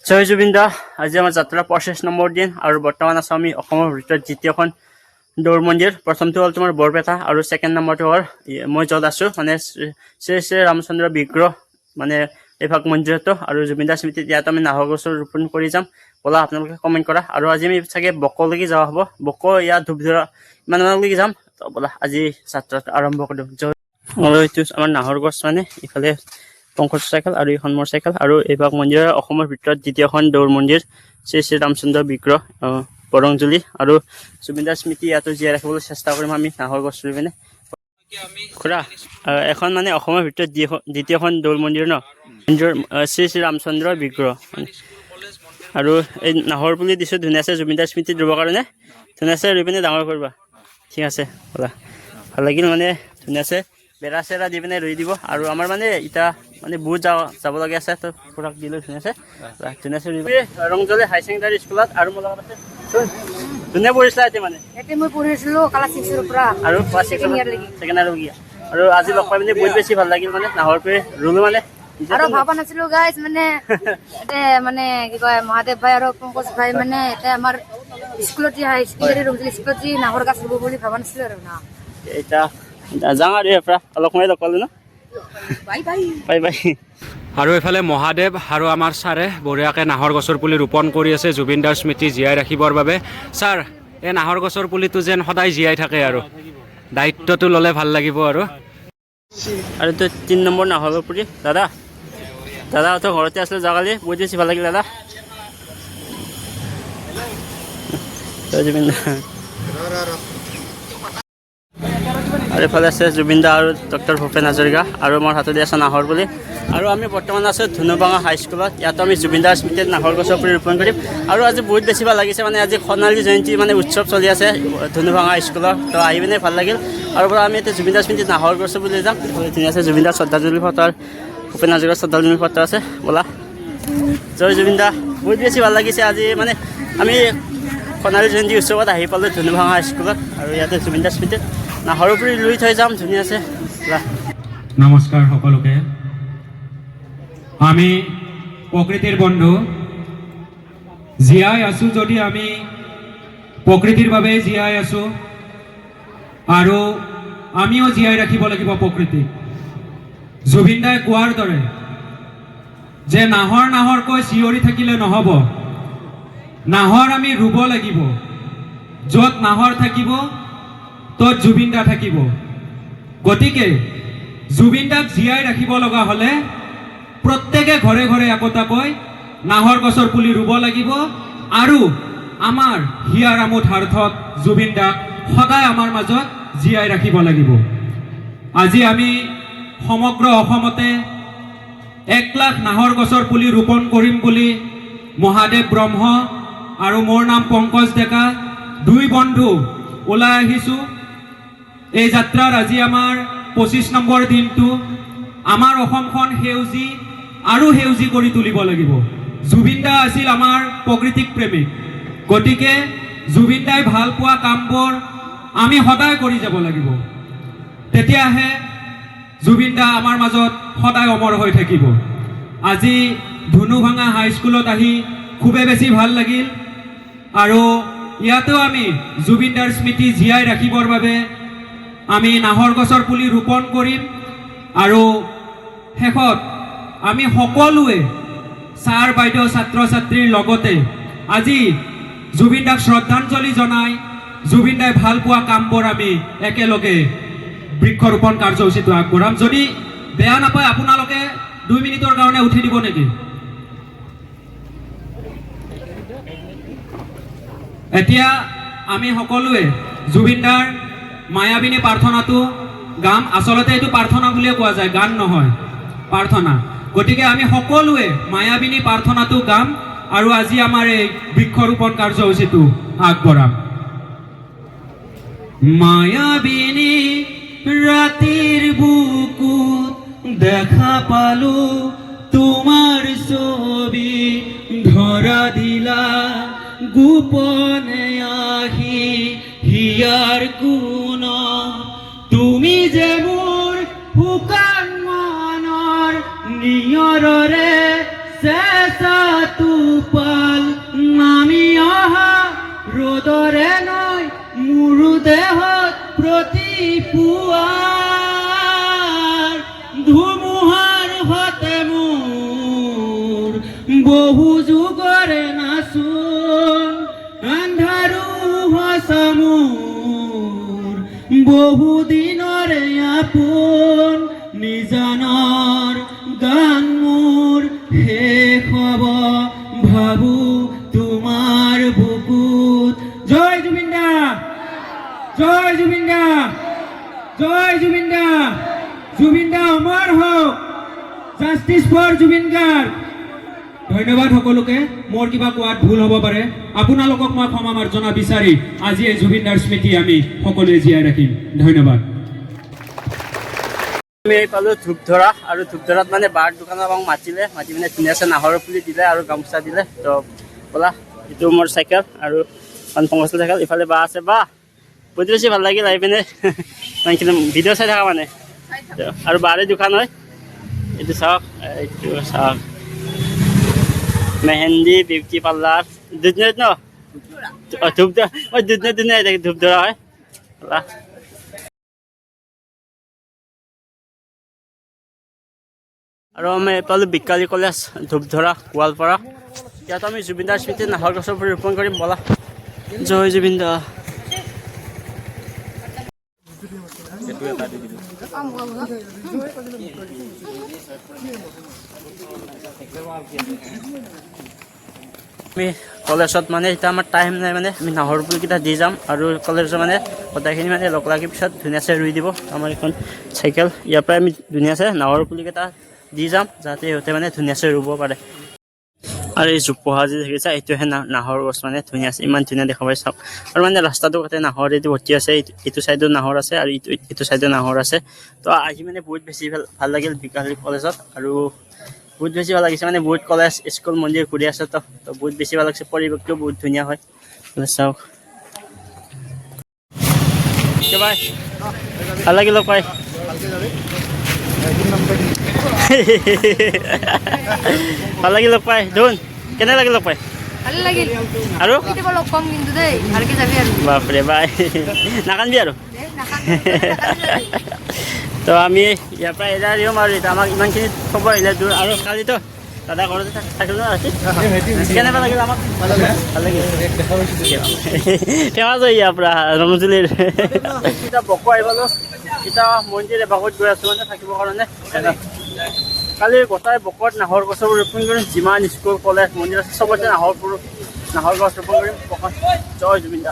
জয় জুবিন দা। আজি আমাৰ যাত্ৰা 25 নম্বৰ দিন আৰু বৰ্তমান আছো আমি অসমৰ ভিতৰত দ্বিতীয়খন দৌৰ মন্দিৰ। প্ৰথমটো হ'ল তোমাৰ বৰপেটা আৰু ছেকেণ্ড নম্বৰটো হ'ল মই য'ত আছো মানে শ্ৰী শ্ৰী ৰামচন্দ্ৰ বিগ্ৰহ মানে এইভাগ মন্দিৰতো আৰু জুবিন দা স্মৃতিত ইয়াত আমি নাহৰ গছৰ ৰোপণ কৰি যাম। ব'লা আপোনালোকে কমেণ্ট কৰা। আৰু আজি আমি চাগে বকলৈকে যোৱা হ'ব। বক ইয়াত ধূপধৰা ইমানলৈকে যাম। তো ব'লা আজি যাত্ৰাটো আৰম্ভ কৰি দিওঁ। এইটো আমাৰ নাহৰ গছ মানে ইফালে পংকজ চাইকেল আৰু এইখন মোৰ চাইকেল আৰু এইভাগ মন্দিৰ অসমৰ ভিতৰত দ্বিতীয়খন দৌৰ মন্দিৰ শ্ৰী শ্ৰী ৰামচন্দ্ৰ বিগ্ৰহ বৰংজুলি আৰু জুবিন দাৰ স্মৃতি ইয়াতো জীয়াই ৰাখিবলৈ চেষ্টা কৰিম আমি নাহৰ গছ ৰুই পিনে। খুৰা এখন মানে অসমৰ ভিতৰত দ্বিতীয়খন দৌৰ মন্দিৰ ন মন্দিৰ শ্ৰী শ্ৰী ৰামচন্দ্ৰ বিগ্ৰহ আৰু এই নাহৰ পুলি দিছোঁ ধুনীয়াছে জুবিন দাৰ স্মৃতিত ৰুবৰ কাৰণে ধুনীয়াছে ৰুই পিনে ডাঙৰ কৰিবা। ঠিক আছে ব'লা। ভাল লাগিল মানে ধুনীয়াছে বেৰা চেৰা দি পিনে ৰুই দিব আৰু আমাৰ মানে এতিয়া মানে বহুত যাব লগা আছে তো খুৰাক দিলোঁ ধুনীয়াছে ধুনীয়াছে ৰুই ৰংজলি হাই ছেকেণ্ডাৰী স্কুলত আৰু মোৰ লগত আছে ধুনীয়া পঢ়িছিলা এতিয়া মানে মই পঢ়িছিলোঁ ক্লাছ 6 পৰা আৰু ক্লাছ 6 ছেকেণ্ড ইয়াৰ আৰু আজি লগ পাই পিনে বহুত বেছি ভাল লাগিল মানে নাহৰ পে ৰুলো মানে আৰু ভাবা নাছিলোঁ গাইজ মানে এতিয়া মানে কি কয় মহাদেৱ ভাই আৰু পংকজ ভাই মানে এতিয়া আমাৰ স্কুলত হাই ছেকেণ্ডাৰী ৰংজলি স্কুলত নাহৰ গছ ৰুব বুলি ভাবা নাছিলোঁ আৰু না এতিয়া যাওঁ আৰু ইয়াৰ পৰা অলপ সময় লগ পালোঁ ন বাই বাই বাই বাই। আৰু এইফালে মহাদেৱ আৰু আমাৰ ছাৰে বঢ়িয়াকৈ নাহৰ গছৰ পুলি ৰোপণ কৰি আছে জুবিন দাৰ স্মৃতি জীয়াই ৰাখিবৰ বাবে। ছাৰ এই নাহৰ গছৰ পুলিটো যেন সদায় জীয়াই থাকে আৰু দায়িত্বটো ল'লে ভাল লাগিব আৰু এইটো 3 নম্বৰ নাহৰ পুলি দাদা দাদাহঁতো ঘৰতে আছিলে যোৱাকালি বহুত বেছি ভাল লাগিল দাদা। জুবিন দা আৰু এইফালে আছে জুবিন দা আৰু ডক্টৰ ভূপেন হাজৰিকা আৰু মোৰ হাততে আছে নাহৰ পুলি আৰু আমি বৰ্তমান আছোঁ ধুনুভাঙা হাইস্কুলত। ইয়াতো আমি জুবিন দাৰ স্মৃতিত নাহৰ গছৰ পুলি ৰোপণ কৰিম আৰু আজি বহুত বেছি ভাল লাগিছে মানে আজি সোণালী জয়ন্তী মানে উৎসৱ চলি আছে ধুনুভাঙা স্কুলত। তো আহি পিনে ভাল লাগিল আৰু পৰা আমি এতিয়া জুবিন দাৰ স্মৃতিত নাহৰ গছৰ পুলি যাম। ধুনীয়া আছে জুবিন দাৰ শ্ৰদ্ধাঞ্জলি ফটো আৰু ভূপেন হাজৰিকাৰ শ্ৰদ্ধাঞ্জলি ফটো আছে ব'লা। জয় জুবিন দা। বহুত বেছি ভাল লাগিছে আজি মানে আমি সোণালী জয়ন্তী উৎসৱত আহি পালোঁ ধুনুভাঙা হাইস্কুলত আৰু ইয়াতে জুবিন দাৰ স্মৃতিত নাহৰ পুলি ৰুই থৈ যাম ধুনীয়াছে। নমস্কাৰ সকলোকে। আমি প্ৰকৃতিৰ বন্ধু জীয়াই আছোঁ যদি আমি প্ৰকৃতিৰ বাবে জীয়াই আছোঁ আৰু আমিও জীয়াই ৰাখিব লাগিব প্ৰকৃতিক। জুবিন দাই কোৱাৰ দৰে যে নাহৰ নাহৰকৈ চিঞৰি থাকিলে নহ'ব, নাহৰ আমি ৰুব লাগিব। য'ত নাহৰ থাকিব ত'ত জুবিন দা থাকিব। গতিকে জুবিন দাক জীয়াই ৰাখিব লগা হ'লে প্ৰত্যেকে ঘৰে ঘৰে একোটাকৈ নাহৰ গছৰ পুলি ৰুব লাগিব আৰু আমাৰ হিয়াৰ আমোদ স্বাৰ্থত জুবিন দাক সদায় আমাৰ মাজত জীয়াই ৰাখিব লাগিব। আজি আমি সমগ্ৰ অসমতে 1 লাখ নাহৰ গছৰ পুলি ৰোপণ কৰিম বুলি মহাদেৱ ব্ৰহ্ম আৰু মোৰ নাম পংকজ ডেকা 2 বন্ধু ওলাই আহিছোঁ। এই যাত্ৰাৰ আজি আমাৰ 25 নম্বৰ দিনটো। আমাৰ অসমখন সেউজী আৰু সেউজী কৰি তুলিব লাগিব। জুবিন দা আছিল আমাৰ প্ৰকৃতিক প্ৰেমিক। গতিকে জুবিন দাই ভাল পোৱা কামবোৰ আমি সদায় কৰি যাব লাগিব। তেতিয়াহে জুবিন দা আমাৰ মাজত সদায় অমৰ হৈ থাকিব। আজি ধুনুভাঙা হাইস্কুলত আহি খুবেই বেছি ভাল লাগিল আৰু ইয়াতো আমি জুবিন দাৰ স্মৃতি জীয়াই ৰাখিবৰ বাবে আমি নাহৰ গছৰ পুলি ৰোপণ কৰিম আৰু শেষত আমি সকলোৱে ছাৰ বাইদেউ ছাত্ৰ ছাত্ৰীৰ লগতে আজি জুবিন দাক শ্ৰদ্ধাঞ্জলি জনাই জুবিন দাই ভাল পোৱা কামবোৰ আমি একেলগে বৃক্ষৰোপণ কাৰ্যসূচীটো আগবঢ়াম। যদি বেয়া নাপায় আপোনালোকে 2 মিনিটৰ কাৰণে উঠি দিব নেকি? এতিয়া আমি সকলোৱে জুবিন দাৰ মায়াবিনী প্ৰাৰ্থনাটো গাম। আচলতে এইটো প্ৰাৰ্থনা বুলিয়ে কোৱা যায়, গান নহয়, প্ৰাৰ্থনা। গতিকে আমি সকলোৱে মায়াবিনী প্ৰাৰ্থনাটো গাম আৰু আজি আমাৰ এই বৃক্ষৰোপণ কাৰ্যসূচীটো আগবঢ়াম। মায়াবিনী ৰাতিৰ বুকুত দেখা পালো তোমাৰ ছবি, ধৰা দিলা গোপনে আহি হিয়াৰ কোন তুমি যে মোৰ শুকান মনৰ নিয়ৰৰে চেঁচা বহু যুগৰে নাচোন আন্ধাৰো সঁচা মোৰ বহু দিনৰে আপোন নিজানৰ গান মোৰ শেষ হ'ব ভাবো তোমাৰ বুকুত জয় জুবিন দা জয় জুবিন দা জয় জুবিন দা জুবিন দা অমৰ হওক জাষ্টিছ ফৰ জুবিন গাৰ্গ ধন্যবাদ সকলোকে মোৰ কিবা কোৱাত ভুল হ'ব পাৰে আপোনালোকক মই ক্ষমা মাৰ্জনা বিচাৰি আজি এই জুবিন দাৰ স্মৃতি আমি সকলোৱে জীয়াই ৰাখিম ধন্যবাদ আমি পালোঁ ধূপধৰা আৰু ধূপধৰাত মানে বাৰ দোকানৰ আমাক মাতি পিনে ধুনীয়াছে নাহৰৰ পুলি দিলে আৰু গামোচা দিলে তো ব'লা এইটো মোৰ চাইকেল আৰু পংকজৰ চাইকেল ইফালে বা আছে বা বহুত বেছি ভাল লাগিল আহি পিনে ভিডিঅ' চাই থকা মানে আৰু বাৰে দোকান হয় এইটো চাওক মেহেন্দি বিউটি পাৰ্লাৰ দুধনৈত ন ধূপধৰা মই দুধনৈত ধূপধৰা হয় ব'লা আৰু আমি পালোঁ বিকালী কলেজ ধূপধৰা গোৱালপাৰা ইয়াত আমি জুবিন দাৰ স্মৃতি নাহৰ গছৰ পুলি ৰোপণ কৰিম ব'লা জয় জুবিন দা আমি কলেজত মানে এতিয়া আমাৰ টাইম নাই মানে আমি নাহৰ পুলিকেইটা দি যাম আৰু কলেজত মানে গোটেইখিনি মানে লগ লাগি পিছত ধুনীয়াছে ৰুই দিব আমাৰ এখন চাইকেল ইয়াৰ পৰাই আমি ধুনীয়াছে নাহৰ পুলিকেইটা দি যাম যাতে সিহঁতে মানে ধুনীয়াছে ৰুব পাৰে আৰু এই জোপোহা যি দেখিছা এইটোহে নাহৰ গছ মানে ধুনীয়া আছে ইমান ধুনীয়া দেখা পাই চাওক আৰু মানে ৰাস্তাটো কাষতে নাহৰেদি ভৰ্তি আছে এইটো চাইডত নাহৰ আছে আৰু এইটো চাইডত নাহৰ আছে তো আহি মানে বহুত বেছি ভাল লাগিল বিকালী কলেজত আৰু বহুত বেছি ভাল লাগিছে মানে বহুত কলেজ স্কুল মন্দিৰ ঘূৰি আছে তো বহুত বেছি ভাল লাগিছে পৰিৱেশটো বহুত ধুনীয়া হয় চাওক বাই ভাল লাগিল পাই ভাল লাগিল পাই ধুন কেনে লাগিল পাই ভালে লাগিল আৰু কেতিয়াবা লগ পাম কিন্তু দেই ভালকে যাবি আৰু বাপৰে বাই নাকান্দি আৰু তো আমি ইয়াৰ পৰা এৰাই দিম আৰু এতিয়া আমাক ইমানখিনি থ'ব আহিলে দূৰ আৰু কালিতো দাদা ঘৰতে থাকিলোঁ ৰাতি কেনেকুৱা লাগিল আমাক ভাল লাগিল ফেমাছ হয় ইয়াৰ পৰা ৰমজুলিৰ এতিয়া বকো আহি পালোঁ এতিয়া মন্দিৰ এভাগত গৈ আছোঁ মানে থাকিবৰ কাৰণে কালি গোটাই বকত নাহৰ গছবোৰ ৰোপণ কৰিম যিমান স্কুল কলেজ মন্দিৰ আছে চবতে নাহৰ গছ ৰোপণ কৰিম বকত জয় জুবিন দা